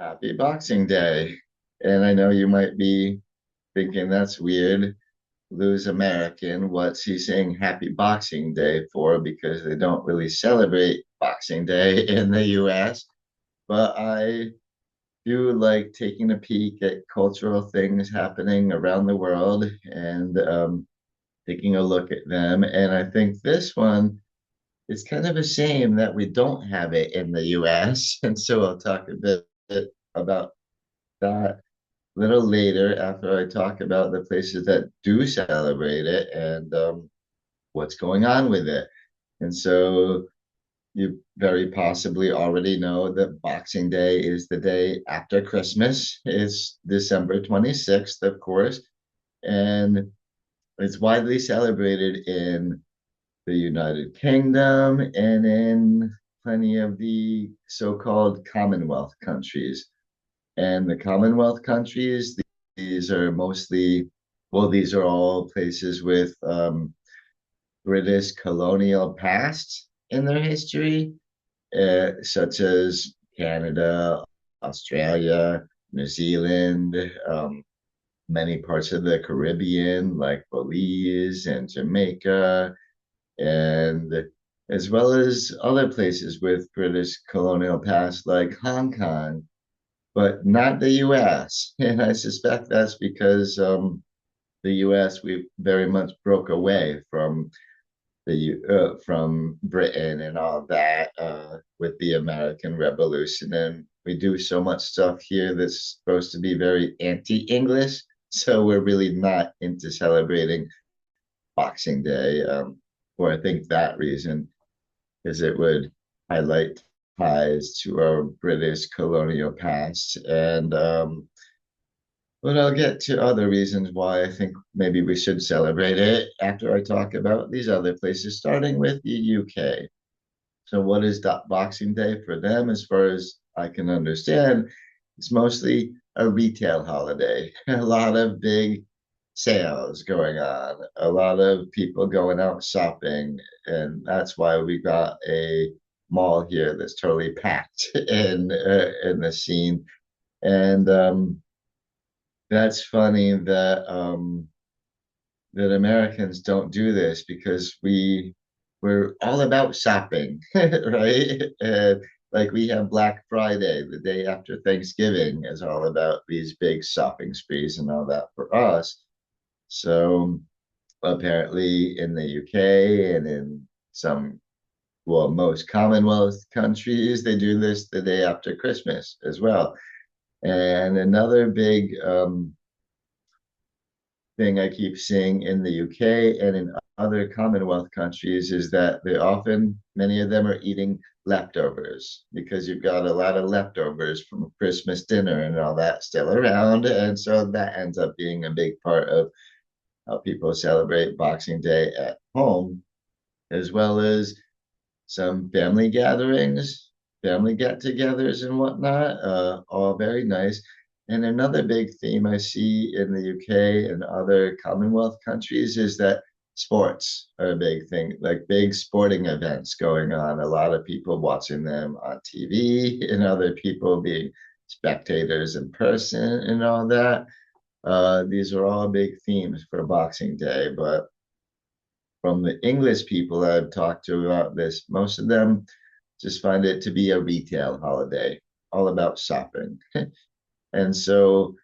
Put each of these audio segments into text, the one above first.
Happy Boxing Day. And I know you might be thinking that's weird. Lou's American. What's he saying Happy Boxing Day for? Because they don't really celebrate Boxing Day in the US. But I do like taking a peek at cultural things happening around the world and taking a look at them. And I think this one is kind of a shame that we don't have it in the US. And so I'll talk a bit about that little later after I talk about the places that do celebrate it and what's going on with it. And so you very possibly already know that Boxing Day is the day after Christmas. It's December 26th, of course, and it's widely celebrated in the United Kingdom and in plenty of the so-called Commonwealth countries. And the Commonwealth countries, these are mostly, well, these are all places with British colonial past in their history, such as Canada, Australia, New Zealand, many parts of the Caribbean, like Belize and Jamaica, and as well as other places with British colonial past, like Hong Kong, but not the US. And I suspect that's because the US, we very much broke away from Britain and all that with the American Revolution, and we do so much stuff here that's supposed to be very anti-English. So we're really not into celebrating Boxing Day for I think that reason, because it would highlight ties to our British colonial past. And but I'll get to other reasons why I think maybe we should celebrate it after I talk about these other places, starting with the UK. So, what is Boxing Day for them? As far as I can understand, it's mostly a retail holiday. A lot of big sales going on, a lot of people going out shopping, and that's why we got a mall here that's totally packed in the scene. And that's funny that Americans don't do this because we're all about shopping, right? Like we have Black Friday, the day after Thanksgiving, is all about these big shopping sprees and all that for us. So apparently in the UK and in some, well, most Commonwealth countries, they do this the day after Christmas as well. And another big thing I keep seeing in the UK and in other Commonwealth countries is that they often, many of them are eating leftovers because you've got a lot of leftovers from Christmas dinner and all that still around. And so that ends up being a big part of how people celebrate Boxing Day at home, as well as some family gatherings, family get-togethers, and whatnot. All very nice. And another big theme I see in the UK and other Commonwealth countries is that sports are a big thing, like big sporting events going on. A lot of people watching them on TV, and other people being spectators in person, and all that. These are all big themes for Boxing Day, but from the English people I've talked to about this, most of them just find it to be a retail holiday, all about shopping. And so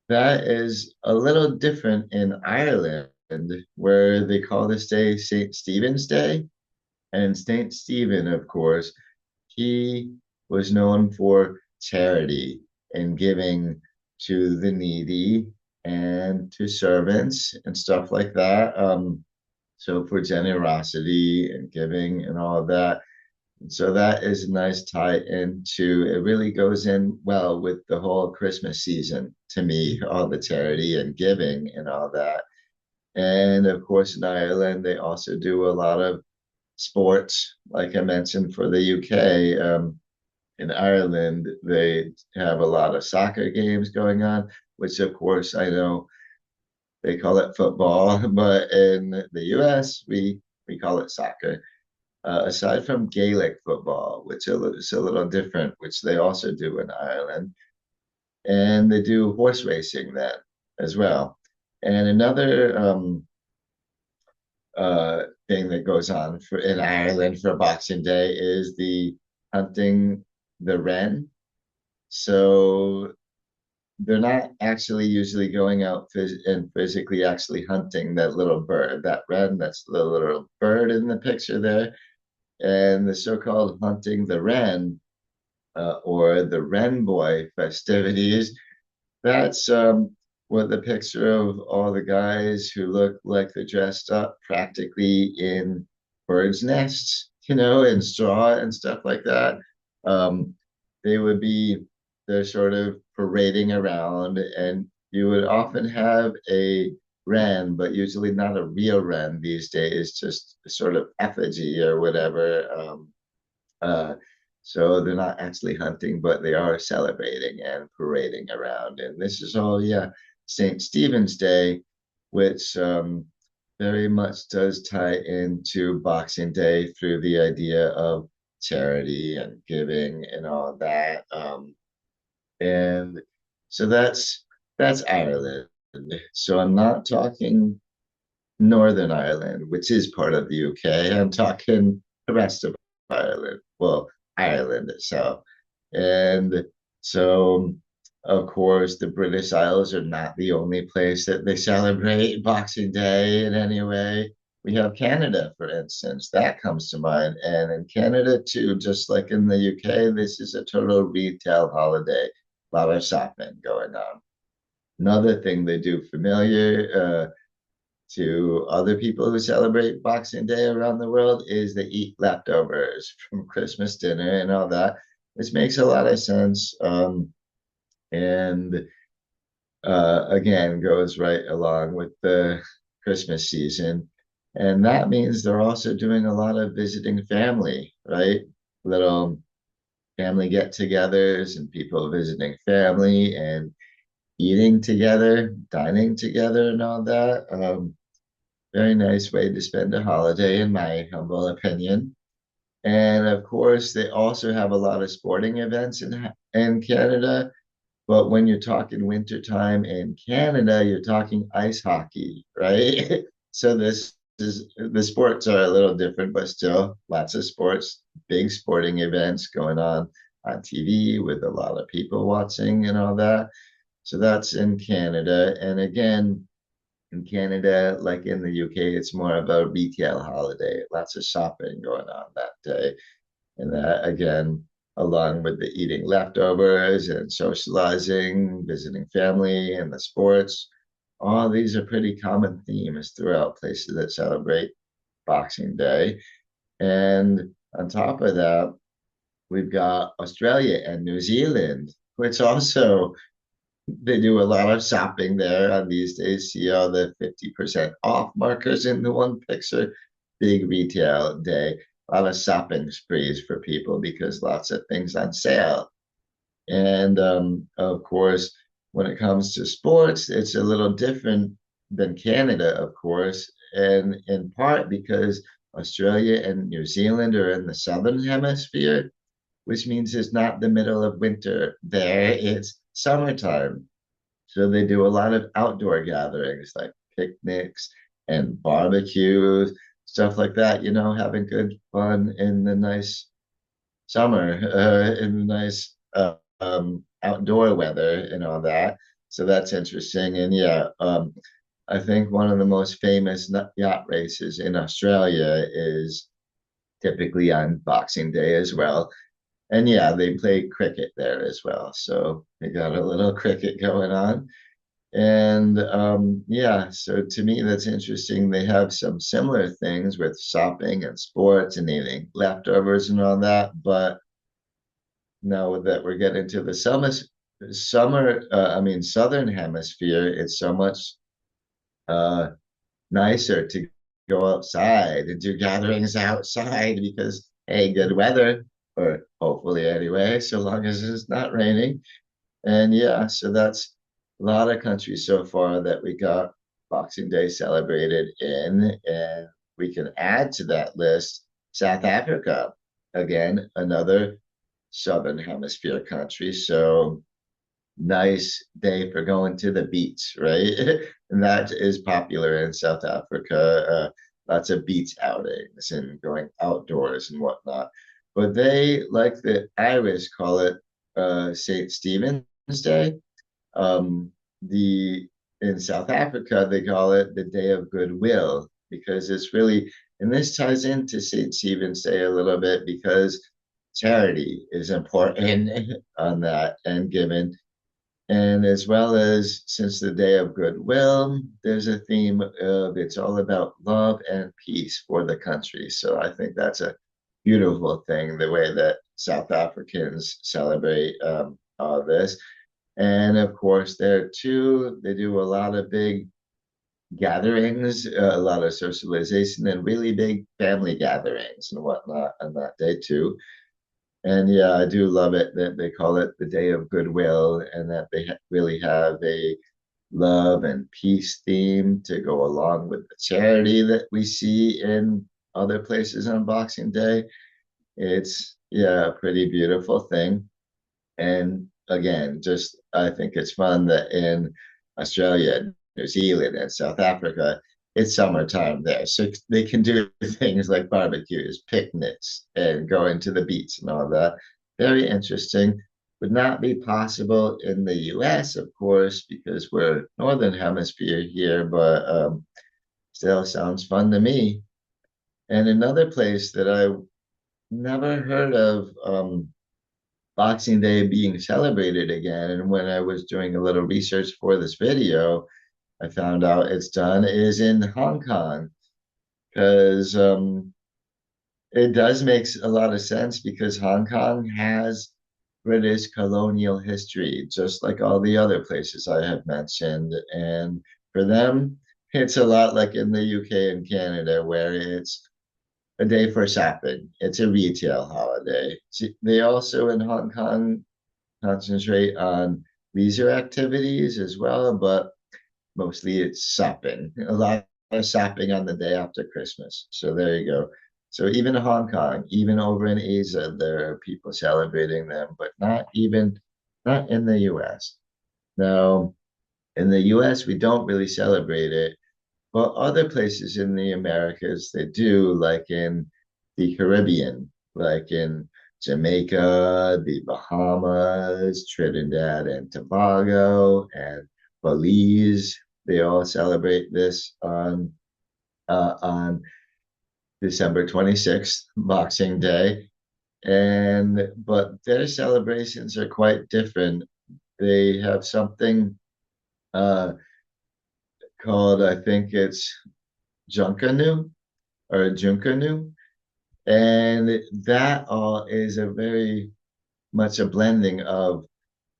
that is a little different in Ireland, where they call this day St. Stephen's Day. And St. Stephen, of course, he was known for charity and giving to the needy and to servants and stuff like that. So for generosity and giving and all of that. And so that is a nice tie into it, really goes in well with the whole Christmas season to me, all the charity and giving and all that. And of course, in Ireland, they also do a lot of sports, like I mentioned for the UK. In Ireland, they have a lot of soccer games going on, which of course I know they call it football, but in the US, we call it soccer. aside from Gaelic football, which is a little different, which they also do in Ireland, and they do horse racing then as well. And another thing that goes on for in Ireland for Boxing Day is the hunting the wren. So they're not actually usually going out and physically actually hunting that little bird, that wren, that's the little bird in the picture there. And the so-called hunting the wren or the wren boy festivities, that's what the picture of all the guys who look like they're dressed up practically in birds' nests, in straw and stuff like that. Um, they would be, they're sort of parading around, and you would often have a wren, but usually not a real wren these days, just a sort of effigy or whatever. Uh, so they're not actually hunting, but they are celebrating and parading around. And this is all, yeah, St. Stephen's Day, which very much does tie into Boxing Day through the idea of charity and giving and all that. And so that's Ireland. So I'm not talking Northern Ireland, which is part of the UK. I'm talking the rest of Ireland. Well, Ireland itself. And so, of course, the British Isles are not the only place that they celebrate Boxing Day in any way. We have Canada, for instance, that comes to mind. And in Canada, too, just like in the UK, this is a total retail holiday. A lot of shopping going on. Another thing they do familiar to other people who celebrate Boxing Day around the world is they eat leftovers from Christmas dinner and all that, which makes a lot of sense. And again, goes right along with the Christmas season. And that means they're also doing a lot of visiting family, right? Little family get togethers and people visiting family and eating together, dining together, and all that. Very nice way to spend a holiday, in my humble opinion. And of course, they also have a lot of sporting events in Canada. But when you're talking wintertime in Canada, you're talking ice hockey, right? So this is the sports are a little different, but still lots of sports, big sporting events going on TV with a lot of people watching and all that. So that's in Canada. And again, in Canada, like in the UK, it's more of a retail holiday. Lots of shopping going on that day. And that, again, along with the eating leftovers and socializing, visiting family, and the sports, all these are pretty common themes throughout places that celebrate Boxing Day. And on top of that, we've got Australia and New Zealand, which also they do a lot of shopping there on these days. See all the 50% off markers in the one picture. Big retail day. A lot of shopping sprees for people because lots of things on sale. And of course, when it comes to sports, it's a little different than Canada, of course, and in part because Australia and New Zealand are in the southern hemisphere, which means it's not the middle of winter there, it's summertime. So they do a lot of outdoor gatherings like picnics and barbecues, stuff like that, having good fun in the nice summer, in the nice outdoor weather and all that. So that's interesting. And yeah, I think one of the most famous yacht races in Australia is typically on Boxing Day as well. And yeah, they play cricket there as well. So they got a little cricket going on. And yeah, so to me, that's interesting. They have some similar things with shopping and sports and eating leftovers and all that. But now that we're getting to the southern hemisphere, it's so much uh, nicer to go outside and do gatherings outside because, hey, good weather, or hopefully anyway, so long as it's not raining. And yeah, so that's a lot of countries so far that we got Boxing Day celebrated in. And we can add to that list South Africa, again, another Southern Hemisphere country. So nice day for going to the beach, right? And that is popular in South Africa. Lots of beach outings and going outdoors and whatnot. But they, like the Irish, call it St. Stephen's Day. Um, the in South Africa, they call it the Day of Goodwill because it's really, and this ties into St. Stephen's Day a little bit because charity is important on that and given. And as well as since the Day of Goodwill, there's a theme of it's all about love and peace for the country. So I think that's a beautiful thing, the way that South Africans celebrate all this. And of course, there too, they do a lot of big gatherings, a lot of socialization, and really big family gatherings and whatnot on that day too. And yeah, I do love it that they call it the Day of Goodwill and that they really have a love and peace theme to go along with the charity that we see in other places on Boxing Day. It's, yeah, a pretty beautiful thing. And again, just I think it's fun that in Australia, New Zealand, and South Africa, it's summertime there. So they can do things like barbecues, picnics, and going to the beach and all that. Very interesting. Would not be possible in the US, of course, because we're Northern Hemisphere here, but still sounds fun to me. And another place that I never heard of Boxing Day being celebrated again. And when I was doing a little research for this video, I found out it's done is in Hong Kong because it does makes a lot of sense because Hong Kong has British colonial history, just like all the other places I have mentioned. And for them, it's a lot like in the UK and Canada, where it's a day for shopping. It's a retail holiday. They also in Hong Kong concentrate on leisure activities as well, but mostly it's shopping. A lot of shopping on the day after Christmas. So there you go. So even in Hong Kong, even over in Asia, there are people celebrating them, but not in the US. Now, in the US, we don't really celebrate it, but other places in the Americas, they do, like in the Caribbean, like in Jamaica, the Bahamas, Trinidad and Tobago, and Belize. They all celebrate this on December 26th, Boxing Day. And but their celebrations are quite different. They have something uh, called, I think it's Junkanu or Junkanu, and that all is a very much a blending of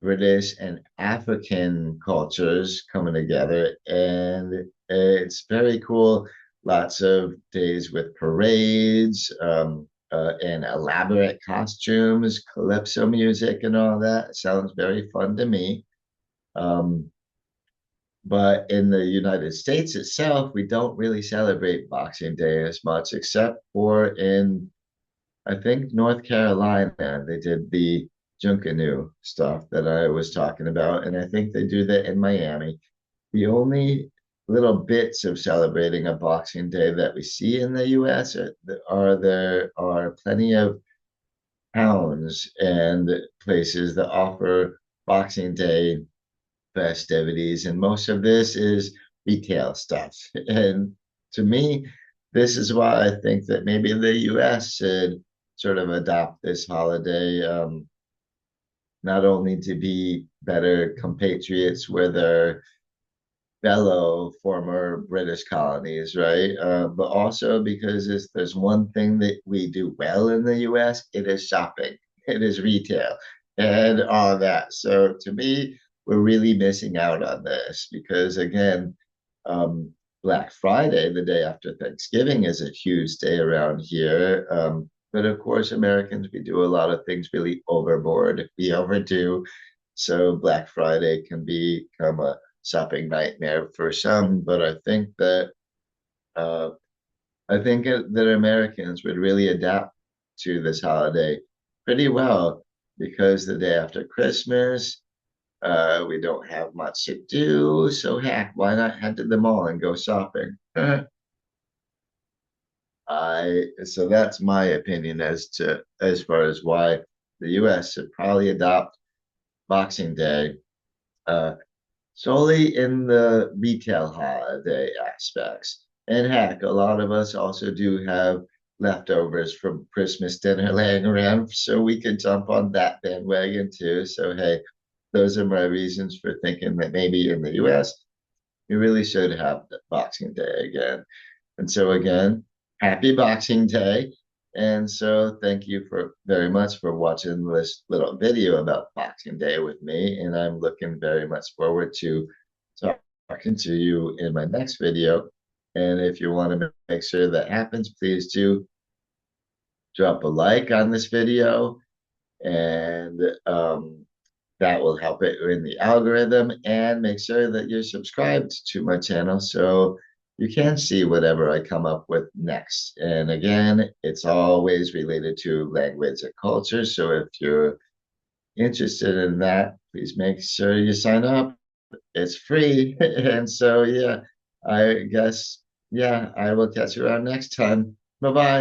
British and African cultures coming together, and it's very cool. Lots of days with parades, and elaborate costumes, calypso music, and all that. Sounds very fun to me. Um, but in the United States itself, we don't really celebrate Boxing Day as much, except for in I think North Carolina, they did the Junkanoo stuff that I was talking about, and I think they do that in Miami. The only little bits of celebrating a Boxing Day that we see in the US there are plenty of towns and places that offer Boxing Day festivities, and most of this is retail stuff. And to me, this is why I think that maybe the US should sort of adopt this holiday, not only to be better compatriots with their fellow former British colonies, right? But also because there's one thing that we do well in the US, it is shopping, it is retail, and all that. So to me, we're really missing out on this because, again, Black Friday, the day after Thanksgiving, is a huge day around here. But of course, Americans, we do a lot of things really overboard. We overdo. So Black Friday can become a shopping nightmare for some, but I think that uh, I think that Americans would really adapt to this holiday pretty well because the day after Christmas, we don't have much to do. So heck, why not head to the mall and go shopping? So that's my opinion as far as why the US should probably adopt Boxing Day uh, solely in the retail holiday aspects. And heck, a lot of us also do have leftovers from Christmas dinner laying around, so we could jump on that bandwagon too. So hey, those are my reasons for thinking that maybe in the US we really should have the Boxing Day again. And so again, happy Boxing Day. And so thank you for very much for watching this little video about Boxing Day with me. And I'm looking very much forward to talking to you in my next video. And if you want to make sure that happens, please do drop a like on this video and that will help it in the algorithm and make sure that you're subscribed to my channel so you can see whatever I come up with next. And again, it's always related to language and culture. So if you're interested in that, please make sure you sign up. It's free. And so, yeah, I guess, yeah, I will catch you around next time. Bye bye.